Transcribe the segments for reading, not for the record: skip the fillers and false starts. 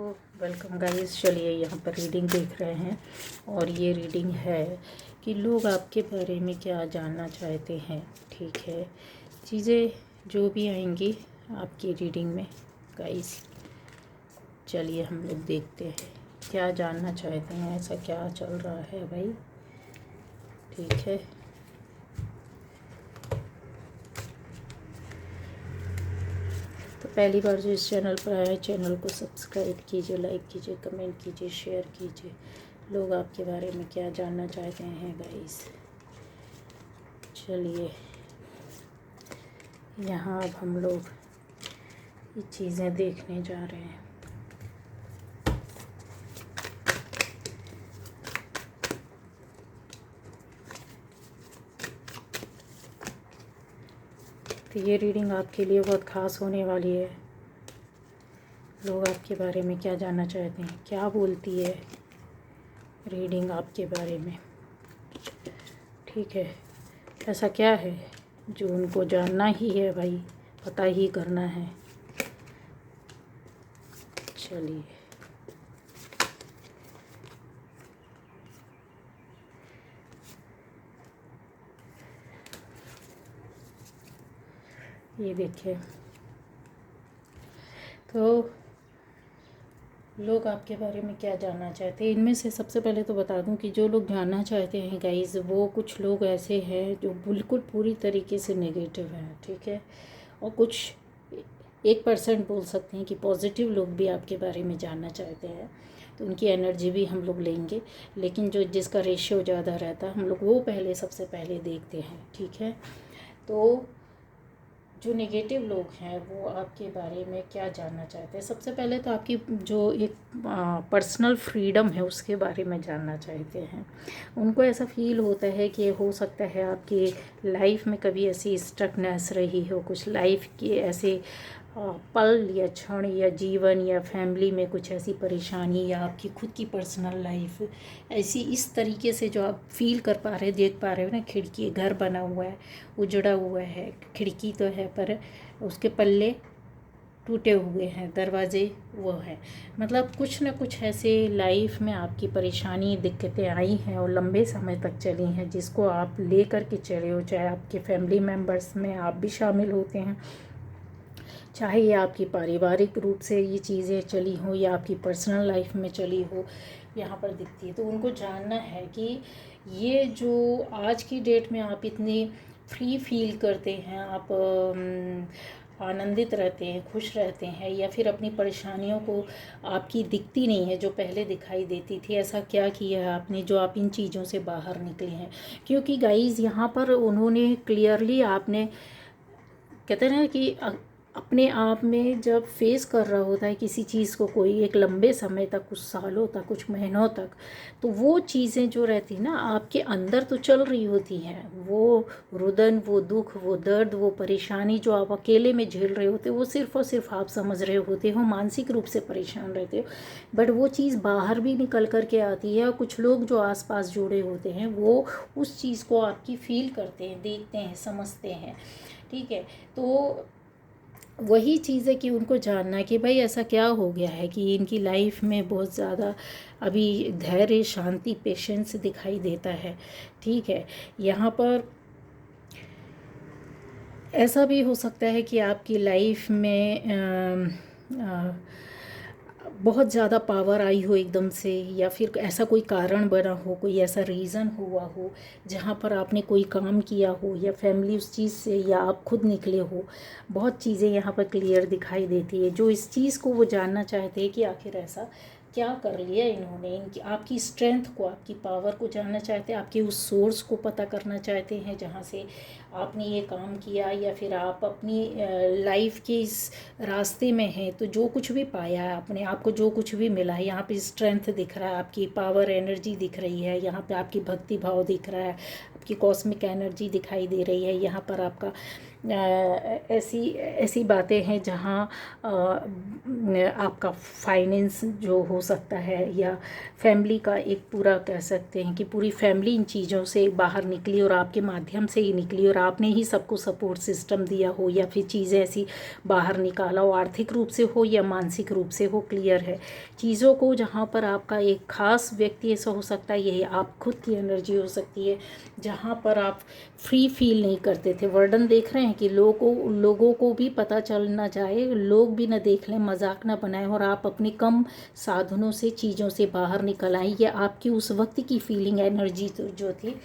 Welcome guys. चलिए यहाँ पर रीडिंग देख रहे हैं और ये रीडिंग है कि लोग आपके बारे में क्या जानना चाहते हैं। ठीक है, चीज़ें जो भी आएंगी आपकी रीडिंग में गाइस। चलिए हम लोग देखते हैं क्या जानना चाहते हैं, ऐसा क्या चल रहा है भाई। ठीक है, तो पहली बार जो इस चैनल पर आया है, चैनल को सब्सक्राइब कीजिए, लाइक कीजिए, कमेंट कीजिए, शेयर कीजिए। लोग आपके बारे में क्या जानना चाहते हैं गाइस। चलिए यहाँ अब हम लोग ये चीज़ें देखने जा रहे हैं। तो ये रीडिंग आपके लिए बहुत ख़ास होने वाली है। लोग आपके बारे में क्या जानना चाहते हैं, क्या बोलती है रीडिंग आपके बारे में। ठीक है, ऐसा क्या है जो उनको जानना ही है भाई, पता ही करना है। चलिए ये देखिए, तो लोग आपके बारे में क्या जानना चाहते हैं। इनमें से सबसे पहले तो बता दूं कि जो लोग जानना चाहते हैं गाइस, वो कुछ लोग ऐसे हैं जो बिल्कुल पूरी तरीके से नेगेटिव हैं। ठीक है, और कुछ 1% बोल सकते हैं कि पॉजिटिव लोग भी आपके बारे में जानना चाहते हैं। तो उनकी एनर्जी भी हम लोग लेंगे, लेकिन जो जिसका रेशियो ज़्यादा रहता है हम लोग वो सबसे पहले देखते हैं। ठीक है, तो जो नेगेटिव लोग हैं वो आपके बारे में क्या जानना चाहते हैं। सबसे पहले तो आपकी जो एक पर्सनल फ्रीडम है उसके बारे में जानना चाहते हैं। उनको ऐसा फील होता है कि हो सकता है आपकी लाइफ में कभी ऐसी स्ट्रकनेस रही हो, कुछ लाइफ के ऐसे पल या क्षण या जीवन या फैमिली में कुछ ऐसी परेशानी या आपकी खुद की पर्सनल लाइफ ऐसी इस तरीके से जो आप फील कर पा रहे, देख पा रहे हो ना। खिड़की, घर बना हुआ है, उजड़ा हुआ है, खिड़की तो है पर उसके पल्ले टूटे हुए हैं, दरवाजे वो है। मतलब कुछ ना कुछ ऐसे लाइफ में आपकी परेशानी, दिक्कतें आई हैं और लंबे समय तक चली हैं, जिसको आप ले कर के चले हो। चाहे आपके फैमिली मेम्बर्स में आप भी शामिल होते हैं, चाहे ये आपकी पारिवारिक रूप से ये चीज़ें चली हो या आपकी पर्सनल लाइफ में चली हो, यहाँ पर दिखती है। तो उनको जानना है कि ये जो आज की डेट में आप इतनी फ्री फील करते हैं, आप आनंदित रहते हैं, खुश रहते हैं, या फिर अपनी परेशानियों को आपकी दिखती नहीं है जो पहले दिखाई देती थी। ऐसा क्या किया है आपने जो आप इन चीज़ों से बाहर निकले हैं। क्योंकि गाइज़ यहाँ पर उन्होंने क्लियरली, आपने कहते हैं ना कि अपने आप में जब फेस कर रहा होता है किसी चीज़ को, कोई एक लंबे समय तक, कुछ सालों तक, कुछ महीनों तक, तो वो चीज़ें जो रहती ना आपके अंदर तो चल रही होती हैं। वो रुदन, वो दुख, वो दर्द, वो परेशानी जो आप अकेले में झेल रहे होते हो, वो सिर्फ़ और सिर्फ आप समझ रहे होते हो, मानसिक रूप से परेशान रहते हो। बट वो चीज़ बाहर भी निकल कर के आती है और कुछ लोग जो आसपास जुड़े होते हैं वो उस चीज़ को आपकी फील करते हैं, देखते हैं, समझते हैं। ठीक है, तो वही चीज़ है कि उनको जानना है कि भाई ऐसा क्या हो गया है कि इनकी लाइफ में बहुत ज़्यादा अभी धैर्य, शांति, पेशेंस दिखाई देता है। ठीक है, यहाँ पर ऐसा भी हो सकता है कि आपकी लाइफ में बहुत ज़्यादा पावर आई हो एकदम से, या फिर ऐसा कोई कारण बना हो, कोई ऐसा रीज़न हुआ हो जहाँ पर आपने कोई काम किया हो, या फैमिली उस चीज़ से, या आप खुद निकले हो। बहुत चीज़ें यहाँ पर क्लियर दिखाई देती है जो इस चीज़ को वो जानना चाहते हैं कि आखिर ऐसा क्या कर लिया इन्होंने। इनकी, आपकी स्ट्रेंथ को, आपकी पावर को जानना चाहते हैं, आपके उस सोर्स को पता करना चाहते हैं जहाँ से आपने ये काम किया, या फिर आप अपनी लाइफ के इस रास्ते में हैं तो जो कुछ भी पाया है अपने आप को, जो कुछ भी मिला है, यहाँ पे स्ट्रेंथ दिख रहा है, आपकी पावर, एनर्जी दिख रही है, यहाँ पे आपकी भक्ति भाव दिख रहा है, आपकी कॉस्मिक एनर्जी दिखाई दे रही है। यहाँ पर आपका ऐसी ऐसी बातें हैं जहाँ आपका फाइनेंस जो हो सकता है, या फैमिली का एक पूरा, कह सकते हैं कि पूरी फैमिली इन चीज़ों से बाहर निकली और आपके माध्यम से ही निकली और आपने ही सबको सपोर्ट सिस्टम दिया हो या फिर चीज़ें ऐसी बाहर निकाला हो, आर्थिक रूप से हो या मानसिक रूप से हो, क्लियर है चीज़ों को। जहाँ पर आपका एक खास व्यक्ति ऐसा हो सकता है, यही आप खुद की एनर्जी हो सकती है, जहाँ पर आप फ्री फील नहीं करते थे। वर्डन देख रहे हैं कि लोगों को भी पता चल ना जाए, लोग भी ना देख लें, मजाक ना बनाएं, और आप अपने कम साधनों से चीज़ों से बाहर निकल आए। ये आपकी उस वक्त की फीलिंग एनर्जी जो थी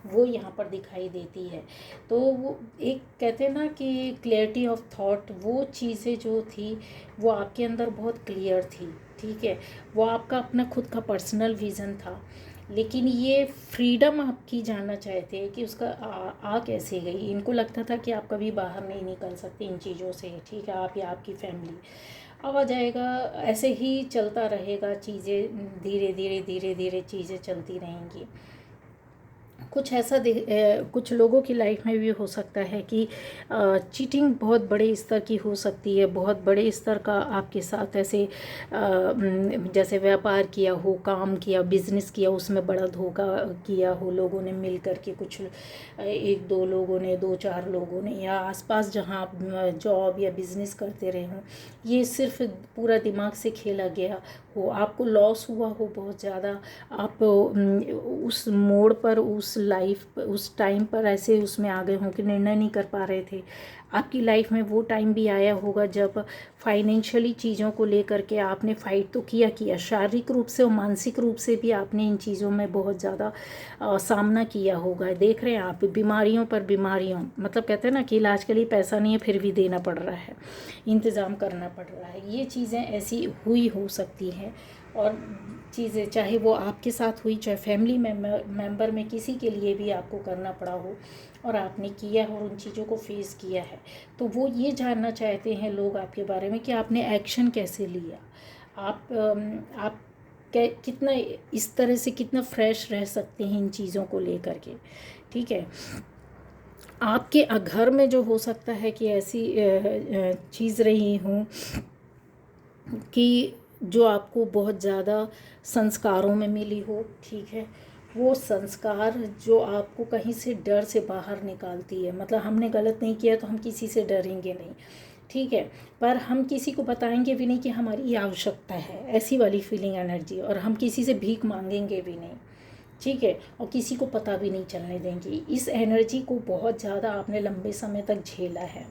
वो यहाँ पर दिखाई देती है। तो वो एक कहते हैं ना कि क्लैरिटी ऑफ थॉट, वो चीज़ें जो थी वो आपके अंदर बहुत क्लियर थी, ठीक है। वो आपका अपना खुद का पर्सनल विज़न था, लेकिन ये फ्रीडम आपकी जानना चाहते हैं कि उसका आ कैसे गई। इनको लगता था कि आप कभी बाहर नहीं निकल सकते इन चीज़ों से, ठीक है, आप या आपकी फैमिली। अब आ जाएगा, ऐसे ही चलता रहेगा, चीज़ें धीरे धीरे धीरे धीरे चीज़ें चलती रहेंगी। कुछ ऐसा कुछ लोगों की लाइफ में भी हो सकता है कि चीटिंग बहुत बड़े स्तर की हो सकती है, बहुत बड़े स्तर का आपके साथ ऐसे जैसे व्यापार किया हो, काम किया, बिजनेस किया, उसमें बड़ा धोखा किया हो लोगों ने मिल कर के, कुछ एक दो लोगों ने, दो चार लोगों ने, या आसपास जहाँ आप जॉब या बिजनेस करते रहे हों, ये सिर्फ पूरा दिमाग से खेला गया हो, आपको लॉस हुआ हो बहुत ज़्यादा, आप उस मोड़ पर, उस लाइफ उस टाइम पर ऐसे उसमें आ गए हों कि निर्णय नहीं कर पा रहे थे। आपकी लाइफ में वो टाइम भी आया होगा जब फाइनेंशियली चीज़ों को लेकर के आपने फ़ाइट तो किया, शारीरिक रूप से और मानसिक रूप से भी आपने इन चीज़ों में बहुत ज़्यादा सामना किया होगा। देख रहे हैं आप, बीमारियों पर बीमारियों, मतलब कहते हैं ना कि इलाज के लिए पैसा नहीं है फिर भी देना पड़ रहा है, इंतज़ाम करना पड़ रहा है। ये चीज़ें ऐसी हुई हो सकती हैं, और चीज़ें चाहे वो आपके साथ हुई, चाहे फैमिली मेंबर में किसी के लिए भी आपको करना पड़ा हो और आपने किया है और उन चीज़ों को फेस किया है, तो वो ये जानना चाहते हैं लोग आपके बारे में कि आपने एक्शन कैसे लिया, आप कितना इस तरह से कितना फ्रेश रह सकते हैं इन चीज़ों को लेकर के, ठीक है। आपके घर में जो हो सकता है कि ऐसी चीज़ रही हूँ कि जो आपको बहुत ज़्यादा संस्कारों में मिली हो, ठीक है, वो संस्कार जो आपको कहीं से डर से बाहर निकालती है। मतलब हमने गलत नहीं किया तो हम किसी से डरेंगे नहीं, ठीक है, पर हम किसी को बताएंगे भी नहीं कि हमारी ये आवश्यकता है, ऐसी वाली फीलिंग एनर्जी, और हम किसी से भीख मांगेंगे भी नहीं, ठीक है, और किसी को पता भी नहीं चलने देंगे। इस एनर्जी को बहुत ज़्यादा आपने लंबे समय तक झेला है।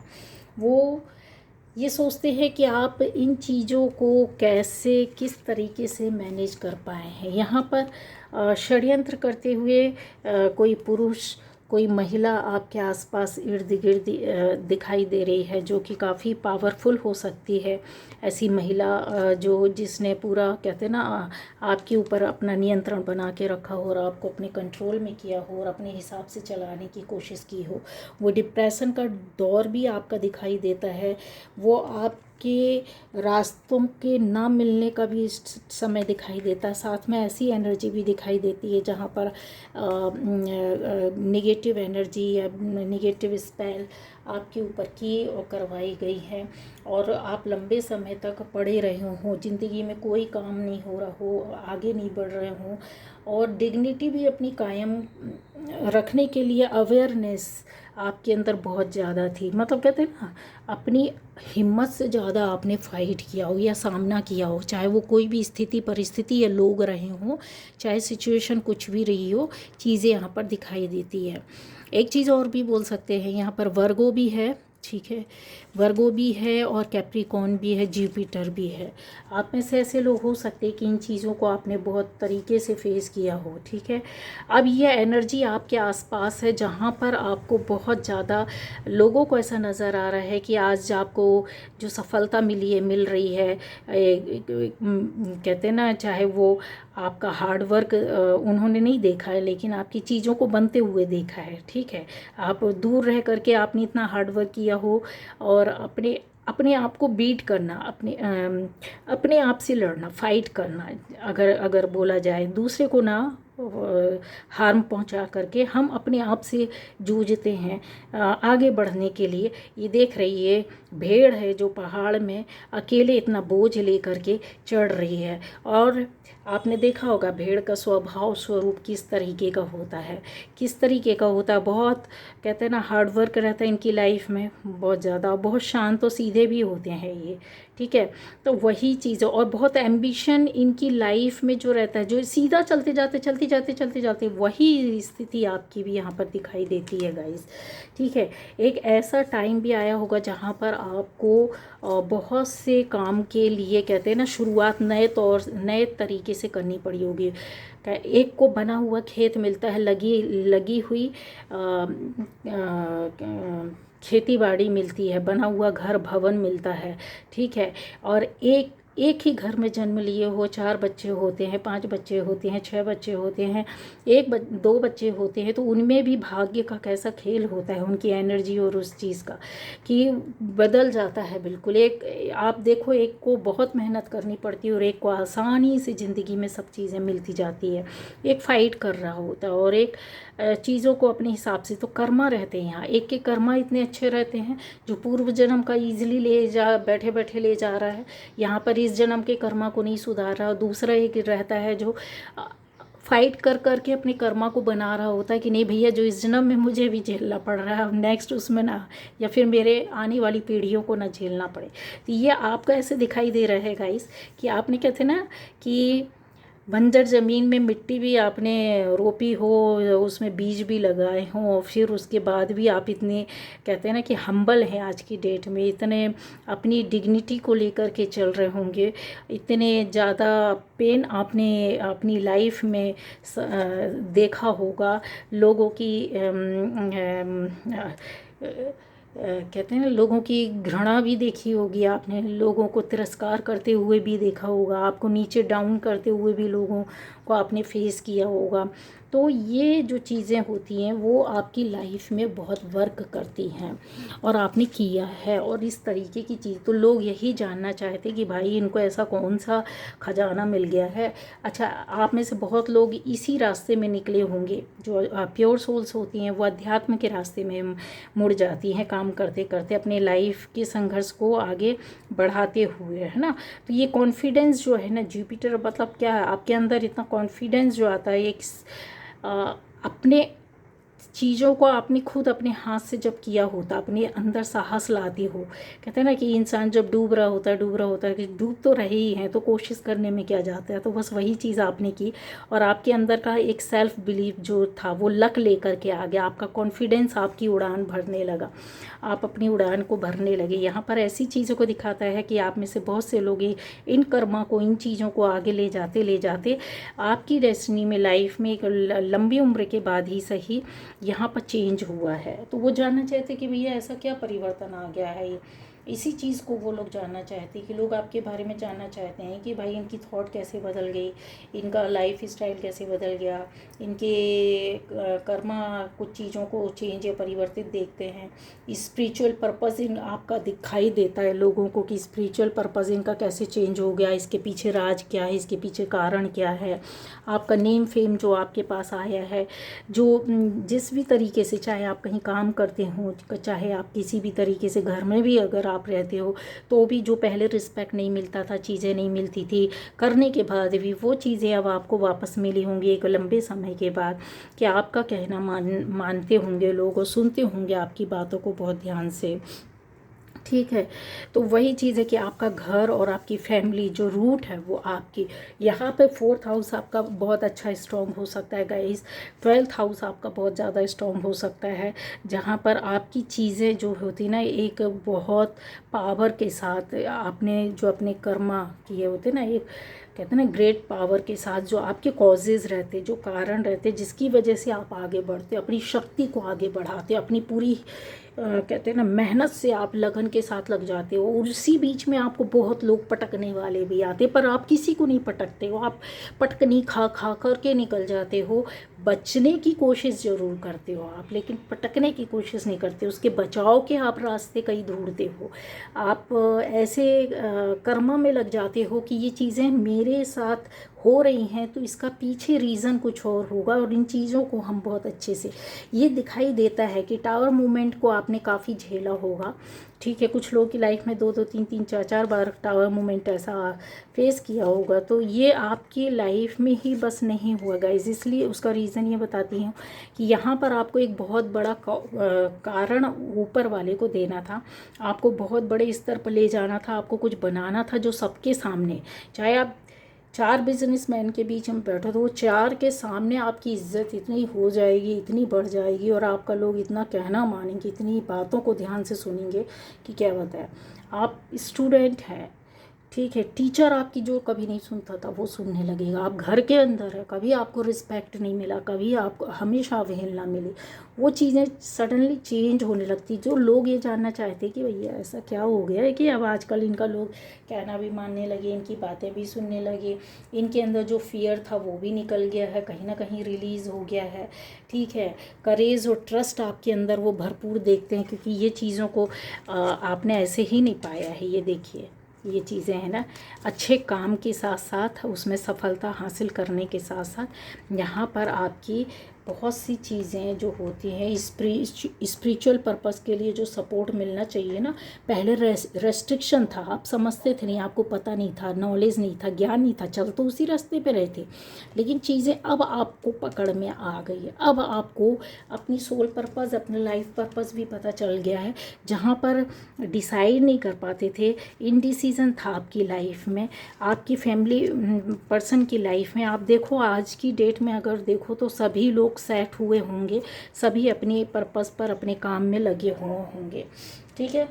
वो ये सोचते हैं कि आप इन चीज़ों को कैसे, किस तरीके से मैनेज कर पाए हैं। यहाँ पर षड्यंत्र करते हुए कोई पुरुष, कोई महिला आपके आसपास इर्द गिर्द दिखाई दे रही है, जो कि काफ़ी पावरफुल हो सकती है। ऐसी महिला जो जिसने पूरा कहते हैं ना आपके ऊपर अपना नियंत्रण बना के रखा हो और आपको अपने कंट्रोल में किया हो और अपने हिसाब से चलाने की कोशिश की हो। वो डिप्रेशन का दौर भी आपका दिखाई देता है, वो आपके रास्तों के ना मिलने का भी समय दिखाई देता है। साथ में ऐसी एनर्जी भी दिखाई देती है जहाँ पर नेगेटिव एनर्जी या नेगेटिव स्पेल आपके ऊपर की और करवाई गई है, और आप लंबे समय तक पड़े रहे हो, ज़िंदगी में कोई काम नहीं हो रहा हो, आगे नहीं बढ़ रहे हो, और डिग्निटी भी अपनी कायम रखने के लिए अवेयरनेस आपके अंदर बहुत ज़्यादा थी। मतलब कहते हैं ना, अपनी हिम्मत से ज़्यादा आपने फ़ाइट किया हो या सामना किया हो, चाहे वो कोई भी स्थिति परिस्थिति या लोग रहे हों, चाहे सिचुएशन कुछ भी रही हो, चीज़ें यहाँ पर दिखाई देती है। एक चीज़ और भी बोल सकते हैं, यहाँ पर वर्गो भी है, ठीक है, वर्गो भी है और कैप्रिकॉर्न भी है, जुपिटर भी है। आप में से ऐसे लोग हो सकते हैं कि इन चीज़ों को आपने बहुत तरीके से फेस किया हो, ठीक है। अब ये एनर्जी आपके आसपास है जहाँ पर आपको बहुत ज़्यादा लोगों को ऐसा नज़र आ रहा है कि आज आपको जो सफलता मिली है, मिल रही है, कहते हैं ना, चाहे वो आपका हार्ड वर्क उन्होंने नहीं देखा है, लेकिन आपकी चीज़ों को बनते हुए देखा है, ठीक है। आप दूर रह करके आपने इतना हार्ड वर्क किया हो, और अपने आप को बीट करना, अपने आप से लड़ना, फाइट करना, अगर बोला जाए, दूसरे को ना हार्म पहुंचा करके हम अपने आप से जूझते हैं आगे बढ़ने के लिए। ये देख रही है भेड़ है जो पहाड़ में अकेले इतना बोझ लेकर के चढ़ रही है। और आपने देखा होगा भेड़ का स्वभाव स्वरूप किस तरीके का होता है, किस तरीके का होता है। बहुत कहते हैं ना हार्ड वर्क रहता है इनकी लाइफ में बहुत ज़्यादा, बहुत शांत और सीधे भी होते हैं ये, ठीक है। तो वही चीज़ है, और बहुत एम्बिशन इनकी लाइफ में जो रहता है, जो सीधा चलते जाते वही स्थिति आपकी भी यहाँ पर दिखाई देती है गाइस, ठीक है। एक ऐसा टाइम भी आया होगा जहाँ पर आपको बहुत से काम के लिए कहते हैं ना शुरुआत नए तरीके से करनी पड़ी होगी। एक को बना हुआ खेत मिलता है, लगी हुई खेती बाड़ी मिलती है, बना हुआ घर भवन मिलता है, ठीक है। और एक ही घर में जन्म लिए हो, 4 बच्चे होते हैं, 5 बच्चे होते हैं, 6 बच्चे होते हैं, 2 बच्चे होते हैं, तो उनमें भी भाग्य का कैसा खेल होता है, उनकी एनर्जी और उस चीज़ का कि बदल जाता है बिल्कुल। एक आप देखो, एक को बहुत मेहनत करनी पड़ती है और एक को आसानी से ज़िंदगी में सब चीज़ें मिलती जाती है। एक फ़ाइट कर रहा होता है और एक चीज़ों को अपने हिसाब से, तो कर्मा रहते हैं यहाँ। एक के कर्मा इतने अच्छे रहते हैं जो पूर्व जन्म का ईजिली बैठे बैठे ले जा रहा है, यहाँ पर इस जन्म के कर्मा को नहीं सुधार रहा। दूसरा एक रहता है जो फाइट कर के अपने कर्मा को बना रहा होता है कि नहीं भैया, जो इस जन्म में मुझे भी झेलना पड़ रहा है, अब नेक्स्ट उसमें ना, या फिर मेरे आने वाली पीढ़ियों को ना झेलना पड़े। तो ये आपका ऐसे दिखाई दे रहा है गाइस कि आपने कहते ना कि बंजर ज़मीन में मिट्टी भी आपने रोपी हो, उसमें बीज भी लगाए हों, और फिर उसके बाद भी आप इतने कहते हैं ना कि हम्बल हैं आज की डेट में, इतने अपनी डिग्निटी को लेकर के चल रहे होंगे, इतने ज़्यादा पेन आपने अपनी लाइफ में देखा होगा। लोगों की कहते हैं ना, लोगों की घृणा भी देखी होगी आपने, लोगों को तिरस्कार करते हुए भी देखा होगा, आपको नीचे डाउन करते हुए भी लोगों को आपने फेस किया होगा। तो ये जो चीज़ें होती हैं वो आपकी लाइफ में बहुत वर्क करती हैं और आपने किया है, और इस तरीके की चीज़ तो लोग यही जानना चाहते कि भाई इनको ऐसा कौन सा खजाना मिल गया है। अच्छा, आप में से बहुत लोग इसी रास्ते में निकले होंगे, जो प्योर सोल्स होती हैं वो अध्यात्म के रास्ते में मुड़ जाती हैं काम करते करते अपने लाइफ के संघर्ष को आगे बढ़ाते हुए, है ना। तो ये कॉन्फिडेंस जो है ना, जुपिटर मतलब क्या है, आपके अंदर इतना कॉन्फिडेंस जो आता है, एक अपने चीज़ों को आपने खुद अपने हाथ से जब किया होता, अपने अंदर साहस लाती हो। कहते हैं ना कि इंसान जब डूब रहा होता है कि डूब तो रहे ही हैं, तो कोशिश करने में क्या जाता है। तो बस वही चीज़ आपने की, और आपके अंदर का एक सेल्फ बिलीफ जो था वो लक लेकर के आ गया, आपका कॉन्फिडेंस आपकी उड़ान भरने लगा, आप अपनी उड़ान को भरने लगे। यहाँ पर ऐसी चीज़ों को दिखाता है कि आप में से बहुत से लोग इन कर्मा को, इन चीज़ों को आगे ले जाते आपकी डेस्टिनी में, लाइफ में एक लंबी उम्र के बाद ही सही यहाँ पर चेंज हुआ है। तो वो जानना चाहते कि भैया ऐसा क्या परिवर्तन आ गया है। इसी चीज़ को वो लोग जानना चाहते हैं कि लोग आपके बारे में जानना चाहते हैं कि भाई इनकी थॉट कैसे बदल गई, इनका लाइफ स्टाइल कैसे बदल गया, इनके कर्मा कुछ चीज़ों को चेंज या परिवर्तित देखते हैं। स्पिरिचुअल पर्पज़ इन आपका दिखाई देता है लोगों को कि स्पिरिचुअल पर्पज़ इनका कैसे चेंज हो गया, इसके पीछे राज क्या है, इसके पीछे कारण क्या है। आपका नेम फेम जो आपके पास आया है, जो जिस भी तरीके से, चाहे आप कहीं काम करते हो, चाहे आप किसी भी तरीके से घर में भी अगर आप रहते हो, तो भी जो पहले रिस्पेक्ट नहीं मिलता था, चीज़ें नहीं मिलती थी, करने के बाद भी वो चीज़ें अब आपको वापस मिली होंगी एक लंबे समय के बाद, कि आपका कहना मानते होंगे लोग और सुनते होंगे आपकी बातों को बहुत ध्यान से, ठीक है। तो वही चीज़ है कि आपका घर और आपकी फैमिली जो रूट है वो आपकी, यहाँ पे 4th हाउस आपका बहुत अच्छा स्ट्रॉन्ग हो सकता है गाइस। 12th हाउस आपका बहुत ज़्यादा स्ट्रॉन्ग हो सकता है, जहाँ पर आपकी चीज़ें जो होती ना एक बहुत पावर के साथ, आपने जो अपने कर्मा किए होते ना, एक कहते हैं ना ग्रेट पावर के साथ, जो आपके कॉजेज़ रहते, जो कारण रहते, जिसकी वजह से आप आगे बढ़ते, अपनी शक्ति को आगे बढ़ाते, अपनी पूरी कहते हैं ना मेहनत से आप लगन के साथ लग जाते हो, और उसी बीच में आपको बहुत लोग पटकने वाले भी आते, पर आप किसी को नहीं पटकते हो, आप पटकनी खा करके निकल जाते हो। बचने की कोशिश ज़रूर करते हो आप, लेकिन पटकने की कोशिश नहीं करते, उसके बचाव के आप रास्ते कहीं ढूंढते हो। आप ऐसे कर्म में लग जाते हो कि ये चीज़ें मेरे साथ हो रही हैं तो इसका पीछे रीज़न कुछ और होगा, और इन चीज़ों को हम बहुत अच्छे से, ये दिखाई देता है कि टावर मूवमेंट को आपने काफ़ी झेला होगा। ठीक है, कुछ लोगों की लाइफ में 2-2 3-3 4-4 बार टावर मूवमेंट ऐसा फेस किया होगा, तो ये आपकी लाइफ में ही बस नहीं हुआ गाइस। इसलिए उसका रीज़न ये बताती हूँ कि यहाँ पर आपको एक बहुत बड़ा कारण ऊपर वाले को देना था, आपको बहुत बड़े स्तर पर ले जाना था, आपको कुछ बनाना था जो सबके सामने, चाहे आप 4 बिजनेसमैन के बीच में बैठो तो वो 4 के सामने आपकी इज्जत इतनी हो जाएगी, इतनी बढ़ जाएगी, और आपका लोग इतना कहना मानेंगे, इतनी बातों को ध्यान से सुनेंगे कि क्या बताए। आप स्टूडेंट हैं, ठीक है, टीचर आपकी जो कभी नहीं सुनता था वो सुनने लगेगा। आप घर के अंदर है, कभी आपको रिस्पेक्ट नहीं मिला, कभी आपको हमेशा अवहेलना मिली, वो चीज़ें सडनली चेंज होने लगती। जो लोग ये जानना चाहते कि भैया ऐसा क्या हो गया है कि अब आजकल इनका लोग कहना भी मानने लगे, इनकी बातें भी सुनने लगे, इनके अंदर जो फियर था वो भी निकल गया है, कहीं ना कहीं रिलीज़ हो गया है। ठीक है, करेज और ट्रस्ट आपके अंदर वो भरपूर देखते हैं, क्योंकि ये चीज़ों को आपने ऐसे ही नहीं पाया है। ये देखिए, ये चीज़ें हैं ना, अच्छे काम के साथ साथ उसमें सफलता हासिल करने के साथ साथ यहाँ पर आपकी बहुत सी चीज़ें जो होती हैं स्पिरिचुअल पर्पस के लिए जो सपोर्ट मिलना चाहिए ना, पहले रेस्ट्रिक्शन था, आप समझते थे नहीं, आपको पता नहीं था, नॉलेज नहीं था, ज्ञान नहीं था, चल तो उसी रास्ते पे रहे थे, लेकिन चीज़ें अब आपको पकड़ में आ गई है। अब आपको अपनी सोल पर्पस, अपना लाइफ पर्पस भी पता चल गया है। जहाँ पर डिसाइड नहीं कर पाते थे, इनडिसीजन था आपकी लाइफ में, आपकी फैमिली पर्सन की लाइफ में, आप देखो आज की डेट में अगर देखो तो सभी लोग सेट हुए होंगे, सभी अपने पर्पस पर अपने काम में लगे हुए होंगे। ठीक है,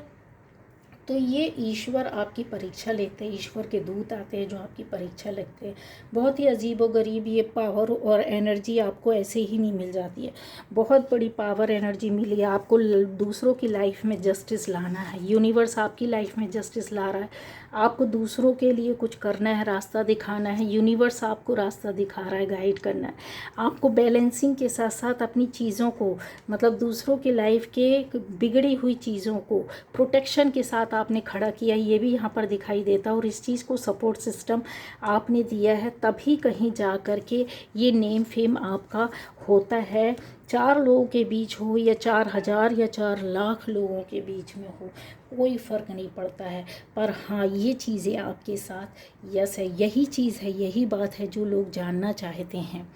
तो ये ईश्वर आपकी परीक्षा लेते हैं, ईश्वर के दूत आते हैं जो आपकी परीक्षा लेते हैं। बहुत ही अजीब व गरीब ये पावर और एनर्जी आपको ऐसे ही नहीं मिल जाती है, बहुत बड़ी पावर एनर्जी मिली है आपको। दूसरों की लाइफ में जस्टिस लाना है, यूनिवर्स आपकी लाइफ में जस्टिस ला रहा है, आपको दूसरों के लिए कुछ करना है, रास्ता दिखाना है, यूनिवर्स आपको रास्ता दिखा रहा है, गाइड करना है आपको। बैलेंसिंग के साथ साथ अपनी चीज़ों को, मतलब दूसरों की लाइफ के बिगड़ी हुई चीज़ों को प्रोटेक्शन के साथ आपने खड़ा किया, ये भी यहाँ पर दिखाई देता है। और इस चीज़ को सपोर्ट सिस्टम आपने दिया है, तभी कहीं जा कर के ये नेम फेम आपका होता है। 4 लोगों के बीच हो या 4,000 या 4 लाख लोगों के बीच में हो, कोई फ़र्क नहीं पड़ता है। पर हाँ, ये चीज़ें आपके साथ यस है, यही चीज़ है, यही बात है जो लोग जानना चाहते हैं,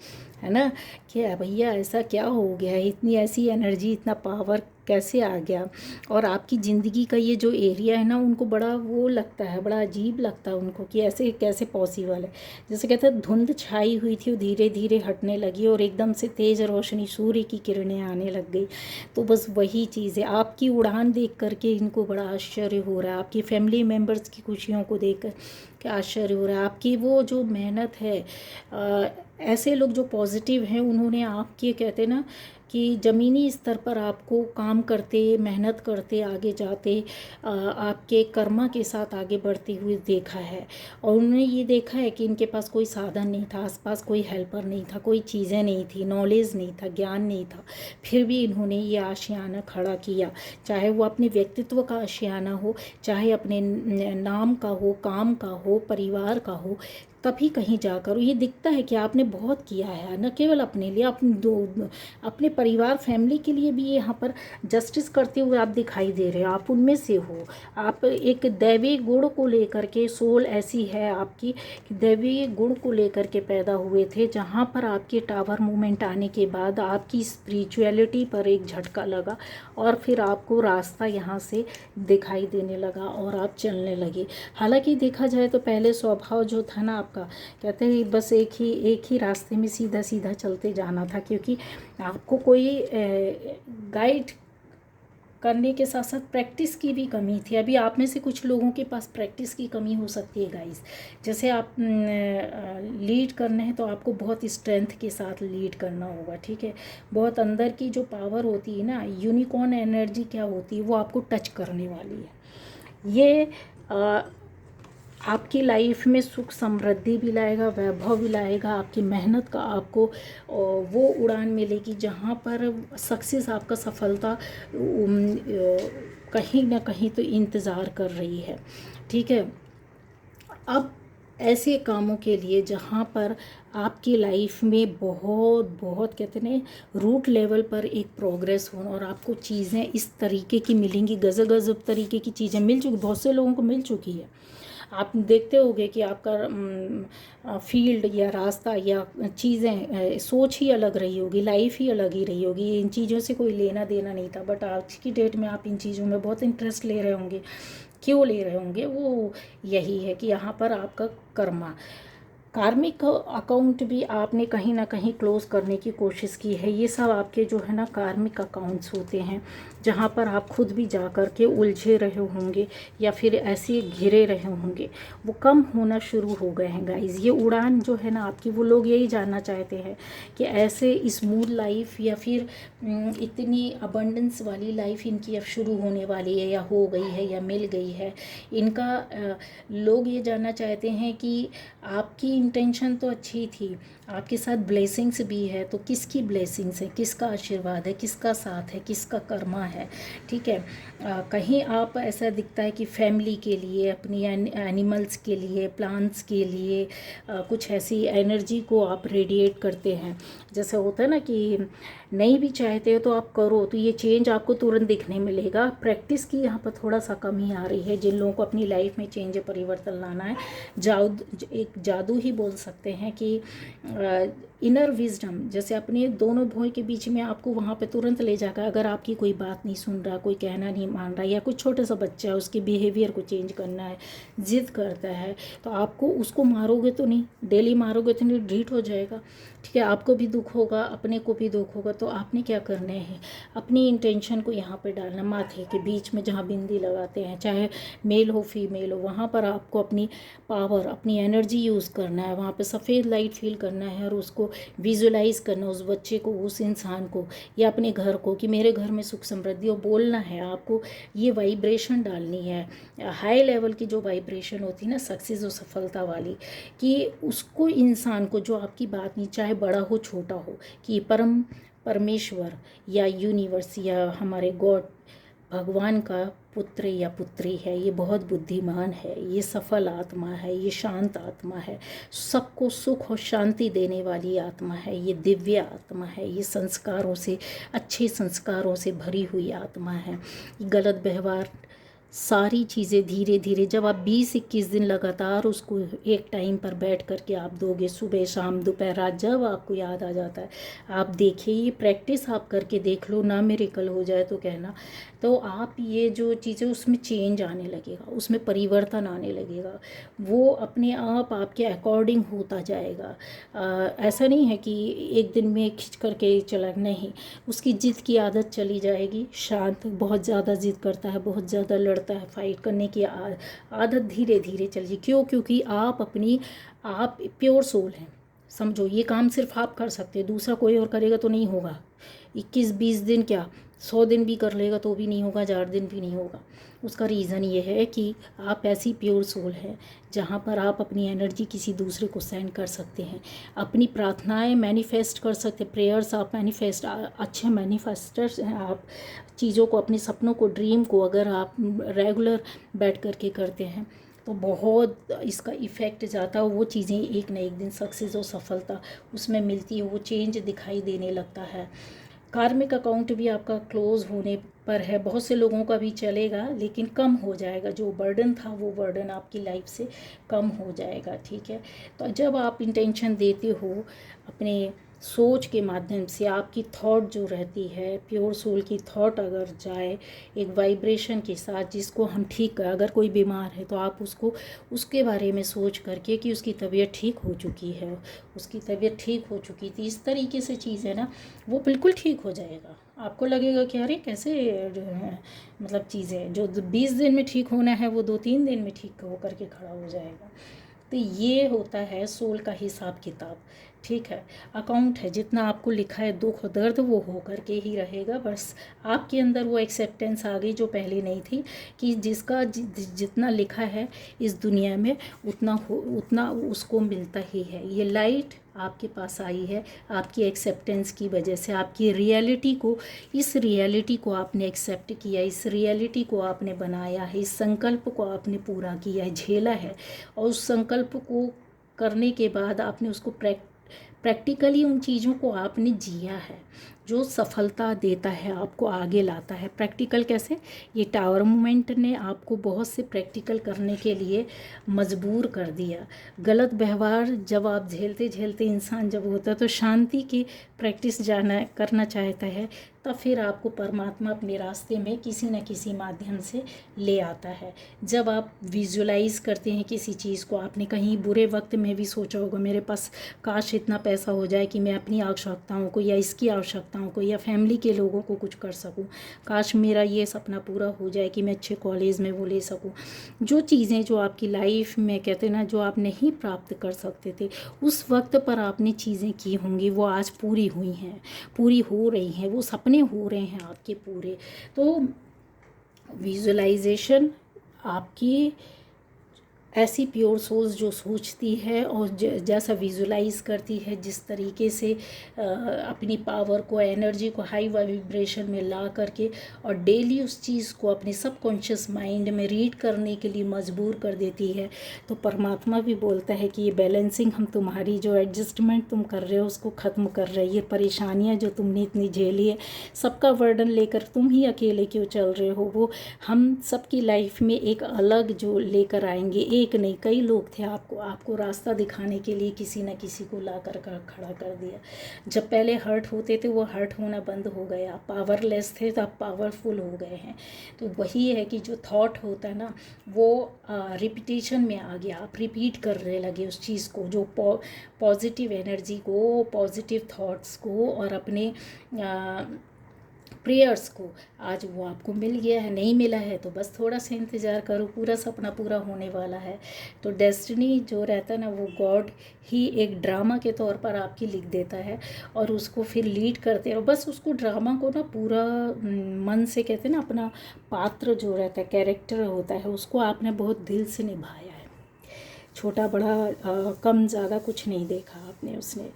है ना, कि भैया ऐसा क्या हो गया, इतनी ऐसी एनर्जी, इतना पावर कैसे आ गया। और आपकी ज़िंदगी का ये जो एरिया है ना, उनको बड़ा वो लगता है, बड़ा अजीब लगता है उनको कि ऐसे कैसे पॉसिबल है। जैसे कहते हैं धुंध छाई हुई थी, वो धीरे धीरे हटने लगी और एकदम से तेज़ रोशनी, सूर्य की किरणें आने लग गई। तो बस वही चीज़ है, आपकी उड़ान देख करके इनको बड़ा आश्चर्य हो रहा है, आपकी फैमिली मेम्बर्स की खुशियों को देख कर क्या आश्चर्य हो रहा है, आपकी वो जो मेहनत है। ऐसे लोग जो पॉजिटिव हैं, उन्होंने आपके, कहते हैं ना कि ज़मीनी स्तर पर आपको काम करते, मेहनत करते, आगे जाते, आपके कर्मा के साथ आगे बढ़ते हुए देखा है। और उन्होंने ये देखा है कि इनके पास कोई साधन नहीं था, आसपास कोई हेल्पर नहीं था, कोई चीज़ें नहीं थी, नॉलेज नहीं था, ज्ञान नहीं था, फिर भी इन्होंने ये आशियाना खड़ा किया। चाहे वो अपने व्यक्तित्व का आशियाना हो, चाहे अपने नाम का हो, काम का हो, परिवार का हो, तभी कहीं जाकर ये दिखता है कि आपने बहुत किया है, न केवल अपने लिए, अपने परिवार फैमिली के लिए भी यहाँ पर जस्टिस करते हुए आप दिखाई दे रहे हो। आप उनमें से हो, आप एक दैवी गुण को लेकर के, सोल ऐसी है आपकी कि दैवी गुण को लेकर के पैदा हुए थे, जहाँ पर आपके टावर मूवमेंट आने के बाद आपकी स्पिरिचुअलिटी पर एक झटका लगा और फिर आपको रास्ता यहाँ से दिखाई देने लगा और आप चलने लगे। हालांकि देखा जाए तो पहले स्वभाव जो था ना आपका, कहते हैं बस एक ही रास्ते में सीधा सीधा चलते जाना था, क्योंकि आपको कोई गाइड करने के साथ साथ प्रैक्टिस की भी कमी थी। अभी आप में से कुछ लोगों के पास प्रैक्टिस की कमी हो सकती है गाइस। जैसे आप लीड करना है तो आपको बहुत स्ट्रेंथ के साथ लीड करना होगा, ठीक है। बहुत अंदर की जो पावर होती है ना, यूनिकॉर्न एनर्जी क्या होती है, वो आपको टच करने वाली है। ये आपकी लाइफ में सुख समृद्धि भी लाएगा, वैभव भी लाएगा, आपकी मेहनत का आपको वो उड़ान मिलेगी जहाँ पर सक्सेस, आपका सफलता कहीं ना कहीं तो इंतज़ार कर रही है। ठीक है, अब ऐसे कामों के लिए जहाँ पर आपकी लाइफ में बहुत बहुत कहते हैं रूट लेवल पर एक प्रोग्रेस हो, और आपको चीज़ें इस तरीके की मिलेंगी, गज़ब गज़ब तरीके की चीज़ें मिल चुकी, बहुत से लोगों को मिल चुकी है। आप देखते होंगे कि आपका फील्ड या रास्ता या चीज़ें, सोच ही अलग रही होगी, लाइफ ही अलग ही रही होगी, इन चीज़ों से कोई लेना देना नहीं था, बट आज की डेट में आप इन चीज़ों में बहुत इंटरेस्ट ले रहे होंगे। क्यों ले रहे होंगे? वो यही है कि यहाँ पर आपका कर्मा, कार्मिक अकाउंट भी आपने कहीं ना कहीं क्लोज़ करने की कोशिश की है। ये सब आपके जो है ना कार्मिक अकाउंट्स होते हैं, जहाँ पर आप खुद भी जा कर के उलझे रहे होंगे या फिर ऐसे घिरे रहे होंगे, वो कम होना शुरू हो गए हैं गाइज़। ये उड़ान जो है ना आपकी, वो लोग यही जानना चाहते हैं कि ऐसे स्मूथ लाइफ या फिर इतनी अबंडेंस वाली लाइफ इनकी अब शुरू होने वाली है या हो गई है या मिल गई है इनका। लोग ये जानना चाहते हैं कि आपकी इंटेंशन तो अच्छी थी, आपके साथ ब्लेसिंग्स भी है, तो किसकी ब्लेसिंग्स है, किसका आशीर्वाद है, किसका साथ है, किसका कर्मा है। ठीक है, कहीं आप ऐसा दिखता है कि फैमिली के लिए, अपनी एनिमल्स के लिए, प्लांट्स के लिए कुछ ऐसी एनर्जी को आप रेडिएट करते हैं। जैसे होता है ना कि नहीं भी चाहते हो तो आप करो तो ये चेंज आपको तुरंत दिखने मिलेगा। प्रैक्टिस की यहाँ पर थोड़ा सा कमी आ रही है। जिन लोगों को अपनी लाइफ में चेंज, परिवर्तन लाना है, एक जादू ही बोल सकते हैं कि इनर विजडम, जैसे अपने दोनों भौं के बीच में आपको वहाँ पे तुरंत ले जाकर, अगर आपकी कोई बात नहीं सुन रहा, कोई कहना नहीं मान रहा, या कुछ छोटा सा बच्चा है उसके बिहेवियर को चेंज करना है, जिद करता है, तो आपको उसको मारोगे तो नहीं, डेली मारोगे तो नहीं, ढीठ हो जाएगा। ठीक है, आपको भी दुख होगा, अपने को भी दुख होगा। तो आपने क्या करना है, अपनी इंटेंशन को यहाँ पे डालना, माथे के बीच में जहाँ बिंदी लगाते हैं, चाहे मेल हो फीमेल हो, वहाँ पर आपको अपनी पावर, अपनी एनर्जी यूज़ करना है, वहाँ पे सफ़ेद लाइट फील करना है और उसको विजुलाइज करना, उस बच्चे को, उस इंसान को या अपने घर को, कि मेरे घर में सुख समृद्धि, और बोलना है आपको। ये वाइब्रेशन डालनी है, हाई लेवल की जो वाइब्रेशन होती है ना सक्सेस और सफलता वाली, कि उसको इंसान को, जो आपकी बात नहीं, चाहे बड़ा हो छोटा हो, कि परमेश्वर या यूनिवर्स या हमारे गॉड, भगवान का पुत्र या पुत्री है, ये बहुत बुद्धिमान है, ये सफल आत्मा है, ये शांत आत्मा है, सबको सुख और शांति देने वाली आत्मा है, ये दिव्य आत्मा है, ये संस्कारों से, अच्छे संस्कारों से भरी हुई आत्मा है। गलत व्यवहार, सारी चीज़ें धीरे धीरे, जब आप 20-21 दिन लगातार उसको एक टाइम पर बैठ कर के आप दोगे, सुबह शाम दोपहर रात, जब आपको याद आ जाता है, आप देखिए, ये प्रैक्टिस आप करके देख लो ना, मिरेकल हो जाए तो कहना। तो आप ये जो चीज़ें, उसमें चेंज आने लगेगा, उसमें परिवर्तन आने लगेगा, वो अपने आप आपके अकॉर्डिंग होता जाएगा। ऐसा नहीं है कि एक दिन में खिंच करके चला, नहीं, उसकी जिद की आदत चली जाएगी। शांत, बहुत ज़्यादा जिद करता है, बहुत ज़्यादा लड़ता है, फाइट करने की आदत धीरे धीरे चली। क्यों? क्योंकि आप प्योर सोल हैं। समझो, ये काम सिर्फ आप कर सकते हैं, दूसरा कोई और करेगा तो नहीं होगा। 21-20 दिन क्या, 100 दिन भी कर लेगा तो भी नहीं होगा, 1000 दिन भी नहीं होगा। उसका रीज़न ये है कि आप ऐसी प्योर सोल हैं जहाँ पर आप अपनी एनर्जी किसी दूसरे को सेंड कर सकते हैं, अपनी प्रार्थनाएं मैनिफेस्ट कर सकते हैं, प्रेयर्स आप मैनिफेस्ट, अच्छे मैनिफेस्टर्स हैं आप। चीज़ों को, अपने सपनों को, ड्रीम को अगर आप रेगुलर बैठ कर के करते हैं तो बहुत इसका इफ़ेक्ट जाता है। वो चीज़ें एक न एक दिन सक्सेस और सफलता उसमें मिलती है, वो चेंज दिखाई देने लगता है। कार्मिक अकाउंट भी आपका क्लोज़ होने पर है, बहुत से लोगों का भी चलेगा लेकिन कम हो जाएगा, जो बर्डन था वो बर्डन आपकी लाइफ से कम हो जाएगा। ठीक है, तो जब आप इंटेंशन देते हो अपने सोच के माध्यम से, आपकी थॉट जो रहती है, प्योर सोल की थॉट अगर जाए एक वाइब्रेशन के साथ, जिसको हम ठीक कर, अगर कोई बीमार है तो आप उसको उसके बारे में सोच करके कि उसकी तबीयत ठीक हो चुकी है, उसकी तबीयत ठीक हो चुकी थी, इस तरीके से चीज़ है ना, वो बिल्कुल ठीक हो जाएगा। आपको लगेगा कि अरे कैसे मतलब चीज़ें जो 20 दिन में ठीक होना है वो 2-3 दिन में ठीक हो करके खड़ा हो जाएगा। तो ये होता है सोल का हिसाब किताब। ठीक है, अकाउंट है, जितना आपको लिखा है दुख और दर्द वो हो करके ही रहेगा। बस आपके अंदर वो एक्सेप्टेंस आ गई जो पहले नहीं थी, कि जिसका जितना लिखा है इस दुनिया में उतना उसको मिलता ही है। ये लाइट आपके पास आई है आपकी एक्सेप्टेंस की वजह से, आपकी रियलिटी को, इस रियलिटी को आपने एक्सेप्ट किया, इस रियलिटी को आपने बनाया है, इस संकल्प को आपने पूरा किया है, झेला है, और उस संकल्प को करने के बाद आपने उसको प्रैक्टिकली उन चीज़ों को आपने जिया है, जो सफलता देता है, आपको आगे लाता है। प्रैक्टिकल कैसे? ये टावर मूवमेंट ने आपको बहुत से प्रैक्टिकल करने के लिए मजबूर कर दिया। गलत व्यवहार जब आप झेलते झेलते इंसान जब होता है तो शांति की प्रैक्टिस करना चाहता है, तब फिर आपको परमात्मा अपने रास्ते में किसी न किसी माध्यम से ले आता है। जब आप विजुलाइज करते हैं किसी चीज़ को, आपने कहीं बुरे वक्त में भी सोचा होगा मेरे पास काश इतना पैसा हो जाए कि मैं अपनी आवश्यकताओं को या इसकी आवश्यकताओं को या फैमिली के लोगों को कुछ कर सकूं, काश मेरा ये सपना पूरा हो जाए कि मैं अच्छे कॉलेज में वो ले सकूं। जो चीज़ें जो आपकी लाइफ में कहते ना जो आप नहीं प्राप्त कर सकते थे, उस वक्त पर आपने चीज़ें की होंगी, वो आज पूरी हुई हैं, पूरी हो रही हैं, वो सपने हो रहे हैं आपके पूरे। तो विजुअलाइजेशन आपकी ऐसी प्योर सोल्स जो सोचती है और जैसा विजुलाइज करती है, जिस तरीके से अपनी पावर को, एनर्जी को हाई वाइब्रेशन में ला करके और डेली उस चीज़ को अपने सबकॉन्शियस माइंड में रीड करने के लिए मजबूर कर देती है, तो परमात्मा भी बोलता है कि ये बैलेंसिंग हम तुम्हारी जो एडजस्टमेंट तुम कर रहे हो उसको ख़त्म कर रही है। ये परेशानियाँ जो तुमने इतनी झेली है, सबका वर्डन लेकर तुम ही अकेले क्यों चल रहे हो, वो हम सबकी लाइफ में एक अलग जो लेकर आएंगे। एक नहीं, कई लोग थे आपको रास्ता दिखाने के लिए, किसी न किसी को ला कर खड़ा कर दिया। जब पहले हर्ट होते थे वो हर्ट होना बंद हो गया, पावरलेस थे तो अब पावरफुल हो गए हैं। तो वही है कि जो थॉट होता है ना वो रिपीटेशन में आ गया, आप रिपीट करने लगे उस चीज़ को, जो पॉजिटिव एनर्जी को, पॉजिटिव थॉट्स को और अपने प्रेयर्स को। आज वो आपको मिल गया है, नहीं मिला है तो बस थोड़ा सा इंतज़ार करो, पूरा सपना पूरा होने वाला है। तो डेस्टिनी जो रहता है ना वो गॉड ही एक ड्रामा के तौर पर आपकी लिख देता है और उसको फिर लीड करते हैं। बस उसको ड्रामा को ना पूरा मन से कहते हैं ना, अपना पात्र जो रहता है, कैरेक्टर होता है, उसको आपने बहुत दिल से निभाया है। छोटा बड़ा कम ज़्यादा कुछ नहीं देखा आपने उसने।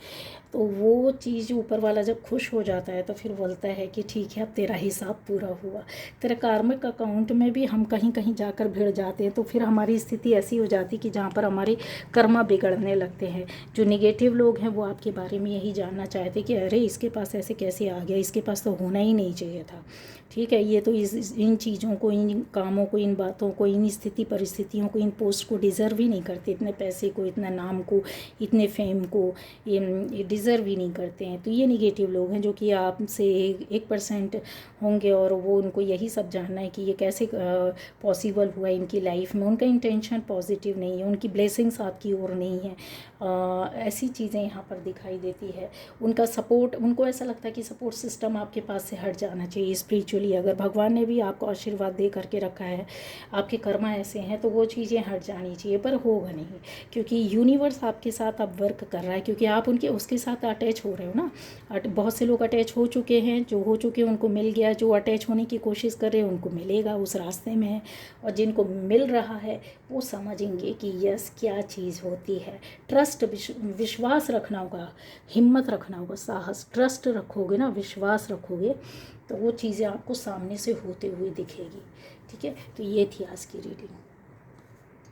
तो वो चीज़ ऊपर वाला जब खुश हो जाता है तो फिर बोलता है कि ठीक है अब तेरा हिसाब पूरा हुआ। तेरे कार्मिक अकाउंट में भी हम कहीं कहीं जाकर भिड़ जाते हैं, तो फिर हमारी स्थिति ऐसी हो जाती कि जहाँ पर हमारे कर्मा बिगड़ने लगते हैं। जो निगेटिव लोग हैं वो आपके बारे में यही जानना चाहते कि अरे इसके पास ऐसे कैसे आ गया, इसके पास तो होना ही नहीं चाहिए था। ठीक है, ये तो इन चीज़ों को, इन कामों को, इन बातों को, इन स्थिति परिस्थितियों को, इन पोस्ट को डिज़र्व ही नहीं करते, इतने पैसे को, इतना नाम को, इतने फेम को ये डिज़र्व ही नहीं करते हैं। तो ये निगेटिव लोग हैं जो कि आपसे 1% होंगे और वो उनको यही सब जानना है कि ये कैसे पॉसिबल हुआ इनकी लाइफ में। उनका इंटेंशन पॉजिटिव नहीं है, उनकी ब्लेसिंग्स आपकी ओर नहीं है। ऐसी चीज़ें यहाँ पर दिखाई देती है। उनका सपोर्ट, उनको ऐसा लगता है कि सपोर्ट सिस्टम आपके पास से हट जाना चाहिए स्पिरिचुअली। अगर भगवान ने भी आपको आशीर्वाद दे करके रखा है, आपके कर्मा ऐसे हैं, तो वो चीज़ें हट जानी चाहिए, पर होगा नहीं, क्योंकि यूनिवर्स आपके साथ अब वर्क कर रहा है, क्योंकि आप उसके साथ अटैच हो रहे हो ना। बहुत से लोग अटैच हो चुके हैं, जो हो चुके हैं उनको मिल गया, जो अटैच होने की कोशिश कर रहे हैं उनको मिलेगा, उस रास्ते में है। और जिनको मिल रहा है वो समझेंगे कि यस क्या चीज़ होती है। ट्रस्ट, विश्वास रखना होगा, हिम्मत रखना होगा, साहस, ट्रस्ट रखोगे ना, विश्वास रखोगे तो वो चीज़ें आपको सामने से होते हुए दिखेगी। ठीक है, तो ये थी आज की रीडिंग।